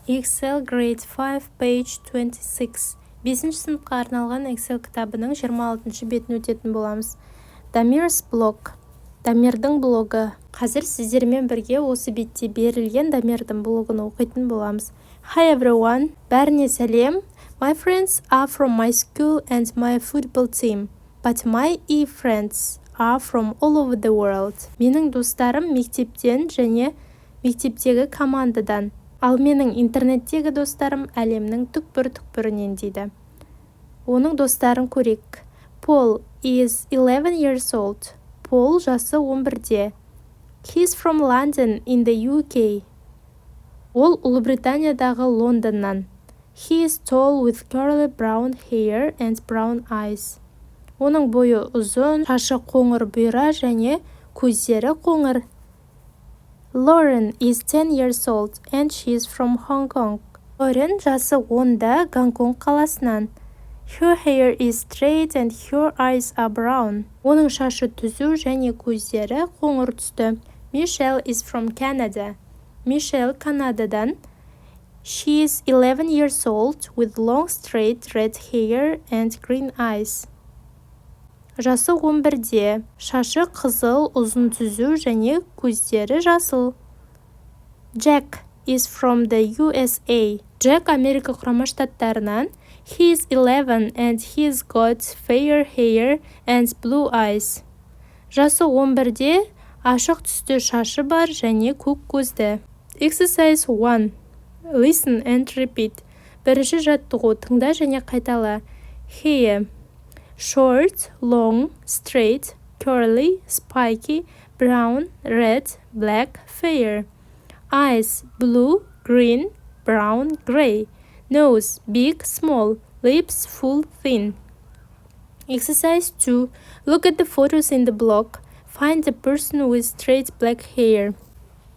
Excel Grade 5 page 26. 5-ші сыныпқа арналған Excel кітабының 26-шы бетін өтетін боламыз. Damir's blog. Дамирдің блогы. Қазір сіздермен бірге осы бетте берілген Дамирдің блогын оқитын боламыз. Hi everyone. Бәріне сәлем. My friends are from my school and my football team. But my friends are from all over the world. Менің достарым мектептен және мектептегі командадан. Ал менің интернеттегі достарым әлемнің түкпір-түкпірінен дейді. Оның достарын көрейік. Paul is 11 years old. Paul жасы 11-де. He's from London in the UK. Ол Ұлыбританиядағы Лондоннан. He is tall with curly brown hair and brown eyes. Оның бойы ұзын, шашы қоңыр бұйра және көздері қоңыр. Lauren is 10 years old and she is from Hong Kong. Lauren жасы 10-да, Гонконг қаласынан. Her hair is straight and her eyes are brown. Оның шашы түзу және көздері қоңыр түсті. Michelle is from Canada. Michelle Канададан. She is 11 years old with long straight red hair and green eyes. Жасы 11-де, шашы қызыл, ұзын түзу және көздері жасыл. Jack is from the USA. Jack Америка құрама штаттарынан. He is 11 and he's got fair hair and blue eyes. Жасы 11-де, ашық түсті шашы бар және көк көзді. Exercise 1. Listen and repeat. Бірінші жаттығу, тыңда және қайтала. Hair. Short, long, straight, curly, spiky, brown, red, black, fair. Eyes, blue, green, brown, gray. Nose, big, small. Lips, full, thin. Exercise 2. Look at the photos in the block. Find the person with straight black hair.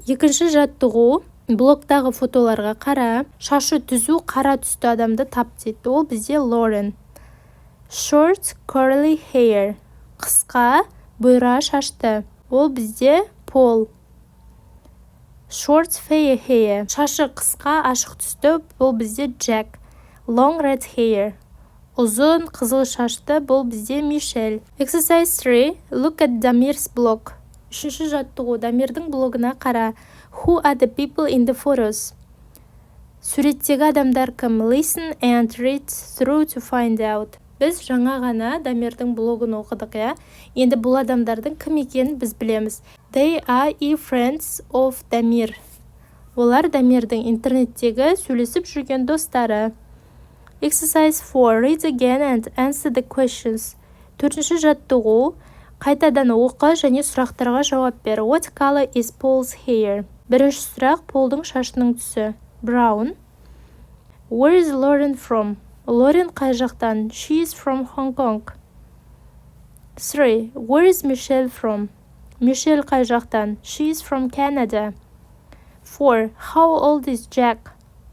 Екінші жаттығу, блоктағы фотоларға қара, шашы түзу қара түсті адамды тап дейді. Ол бізде Lauren. Short, curly hair. Қысқа, бұйра шашты. Ол бізде Paul. Short, fair hair. Шашы қысқа, ашық түсті. Бұл бізде Jack. Long red hair. Ұзын, қызыл шашты. Бұл бізде Michelle. Exercise 3. Look at Damir's blog. Үшінші жаттығу, Дамирдің блогына қара. Who are the people in the photos? Суреттегі адамдар кім? Listen and read through to find out. Біз жаңа ғана Дамирдің блогын оқыдық, я? Енді бұл адамдардың кім екенін біз білеміз. They are friends of Damir. Олар Дамирдің интернеттегі сөйлесіп жүрген достары. Exercise 4. Read again and answer the questions. Төртінші жаттығу, қайтадан оқы және сұрақтарға жауап бер. What color is Paul's hair? Бірінші сұрақ, Полдың шашының түсі. Brown. Where is Lauren from? Lauren қай жақтан? She is from Hong Kong. 3. Where is Michelle from? Michelle қай жақтан? She is from Canada. 4. How old is Jack?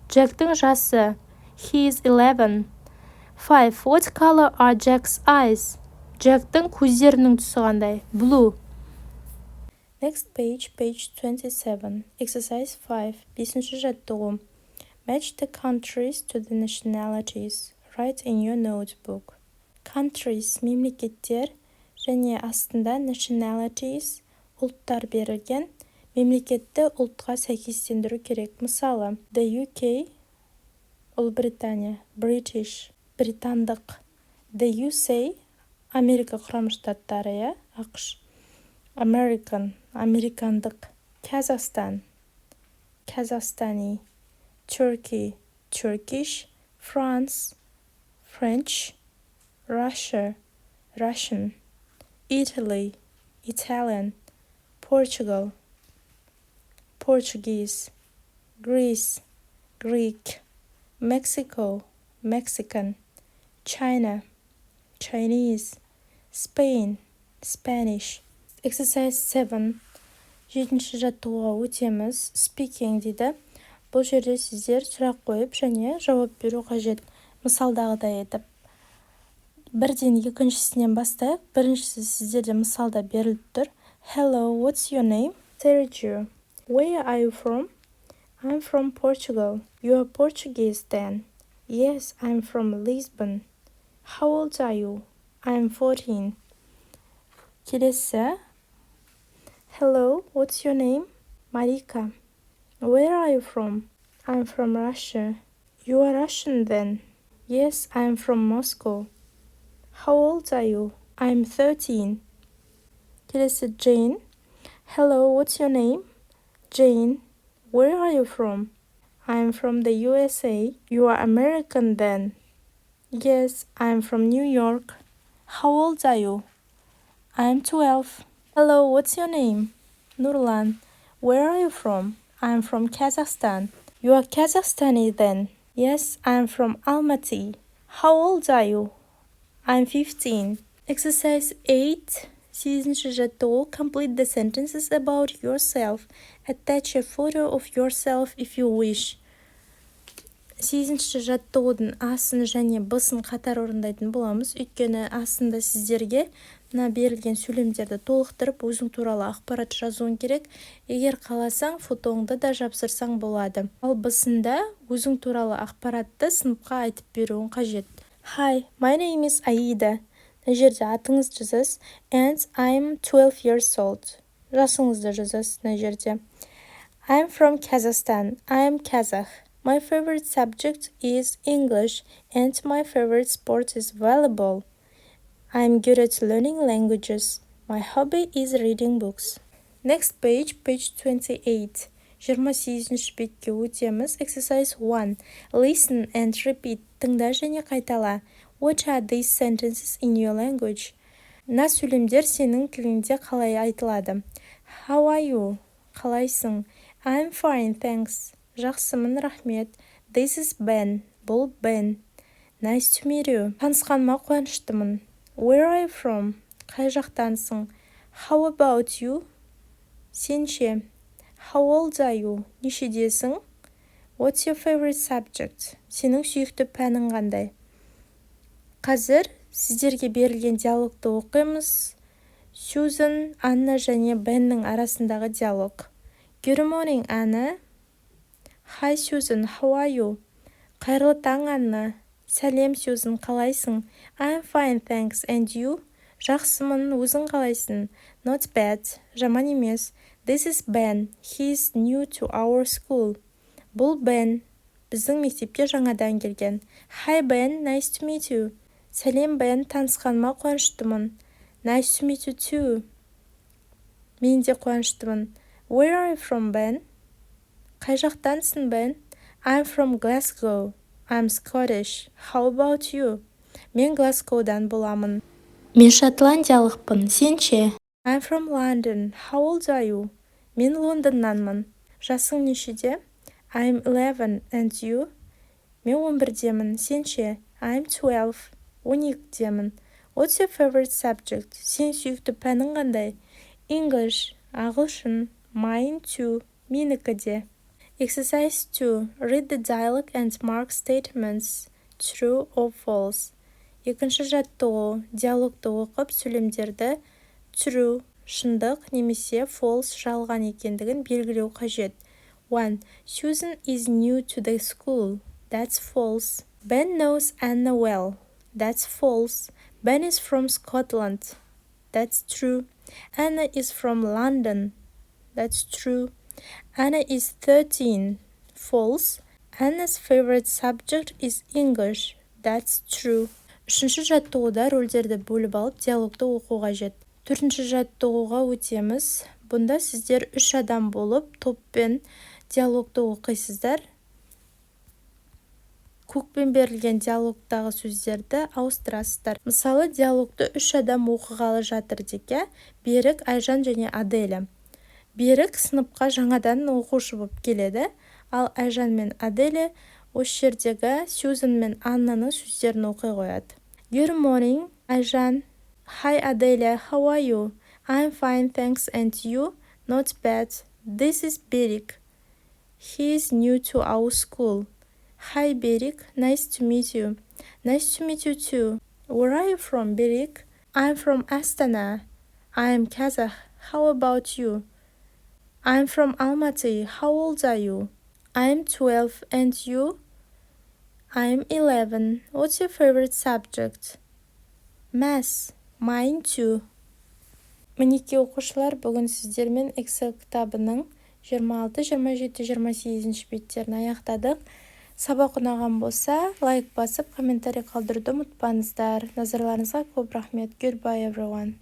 Jack'тың жасы. He is 11. 5. What color are Jack's eyes? Jack'тың көздерінің түсі қандай? Blue. Next page 27. Exercise 5. 5-ші жаттығу. Match the countries to the nationalities. Write in your notebook. Countries, мемлекеттер, және астында nationalities, ұлттар берілген. Мемлекетті ұлтқа сәйкестендіру керек. Мысалы, the UK, Ұлыбритания, British, британдық. The USA, Америка құрама штаттары, ақш. American, американдық. Kazakhstan, Kazakhstani. Turkey, Turkish. France, French. Russia, Russian. Italy, Italian. Portugal, Portuguese. Greece, Greek. Mexico, Mexican. China, Chinese. Spain, Spanish. Exercise 7. 7-ші жаттығуға өтеміз. Speaking дейді. Бұл жерде сіздер сұрақ қойып және жауап беру қажет. Мысалдағыдай етіп. Бірден екіншісінен бастайық. Біріншісі сіздерде мысалда беріліп тұр. Hello, what's your name? Sergio. Where are you from? I'm from Portugal. You are Portuguese then? Yes, I'm from Lisbon. How old are you? I'm 14. келесі. Hello, what's your name? Marika. Where are you from? I'm from Russia. You are Russian then? Yes, I'm from Moscow. How old are you? I'm 13. келесі. Jane. Hello, what's your name? Jane. Where are you from? I'm from the USA. You are American then? Yes, I'm from New York. How old are you? I'm 12. Hello, what's your name? Nurlan. Where are you from? I'm from Kazakhstan. You are Kazakhstani then? Yes, I'm from Almaty. How old are you? I'm 15. Exercise 8. 8-ші жаттығу. Complete the sentences about yourself. Attach a photo of yourself if you wish. 8-ші жаттығудың асын және бысын қатар орындайтын боламыз. Өйткені асында сіздерге мына берілген сөйлемдерді толықтырып, өзің туралы ақпарат жазуың керек. Егер қаласаң, фотоңды да жапсырсаң болады. Ал бысында өзің туралы ақпаратты сыныпқа айтып беруің қажет. Hi, my name is Aida. Мына жерде атыңыз жазасыз. And I'm 12 years old. Жасыңызды жазасыз мына жерде. I'm from Kazakhstan. I'm Kazakh. My favorite subject is English and my favorite sport is volleyball. I'm good at learning languages. My hobby is reading books. Next page, page 28. 28-ші бетке өтеміз. Exercise 1. Listen and repeat. Тыңда және қайтала. What are these sentences in your language? Мына сөйлемдер сенің тіліңде қалай айтылады? How are you? Қалайсың? I'm fine, thanks. Жақсымын, рахмет. This is Ben. Бұл Ben. Nice to meet you. Танысқаныма қуаныштымын. Where are you from? Қай жақтансың? How about you? Сен ше? How old are you? Нешедесің? What's your favorite subject? Сенің сүйікті пәнің қандай? Қазір сіздерге берілген диалогты оқимыз. Сьюзан, Анна және Беннің арасындағы диалог. Good morning, Anna. Hi, Susan. How are you? Қайырлы таң, Анна. Сәлем, Сьюзан. Қалайсың? I'm fine, thanks. And you? Жақсымын. Өзің қалайсың? Not bad. Жаман емес. This is Ben. He's new to our school. Бұл Ben. Біздің мектепке жаңадан келген. Hi, Ben. Nice to meet you. Сәлем, Ben. Танысқаныма қуаныштымын. Nice to meet you too. Мен де қуаныштымын. Where are you from, Ben? Қай жақтансың, Ben? I'm from Glasgow. I'm Scottish. How about you? Мен Глазгоудан боламын. Мен шотландиялықпын. Сен ше? I'm from London. How old are you? Мен Лондоннанмын. Жасың нешеде? I'm 11. And you? Мен 11-демін. Сен ше? I'm 12. 12-демін. What's your favorite subject? Сен сүйікті пәнің қандай? English. Ағылшын. Mine too. Менікі де. Exercise 2. Read the dialogue and mark statements. True or false. Екінші жаттығу. Диалогты оқып, сөйлемдерді true, шындық, немесе false, жалған екендігін белгілеу қажет. 1. Susan is new to the school. That's false. Ben knows Anna well. That's false. Ben is from Scotland. That's true. Anna is from London. That's true. Anna is 13. False. Anna's favorite subject is English. That's true. Үшінші жаттығуда рөлдерді бөліп алып, диалогты оқу қажет. Төртінші жаттығуға өтеміз. Бұнда сіздер 3 адам болып, топпен диалогты оқисыздар. Көкпен берілген диалогтағы сөздерді ауыстырасыздар. Мысалы, диалогты 3 адам оқығалы жатыр деке. Берік, Айжан және Аделя. Берік сыныпқа жаңадан оқушы болып келеді, ал Айжан мен Аделя осы жердегі Сьюзан мен Аннаның сөздерін оқи қояды. Good morning, Айжан. Hi, Adelia. How are you? I'm fine, thanks. And you? Not bad. This is Берік. He is new to our school. Hi, Берік. Nice to meet you. Nice to meet you too. Where are you from, Берік? I'm from Astana. I'm Kazakh. How about you? I'm from Almaty. How old are you? I'm 12 and you? I'm 11. What's your favorite subject? Math. Mine too. Мінеки оқушылар, бүгін сіздермен Excel кітабының 26, 27, 28 беттерін аяқтадық. Сабақ ұнаған болса, лайк басып, комментарий қалдыруды ұмытпаңыздар. Назарларыңызға көп рахмет. Goodbye everyone.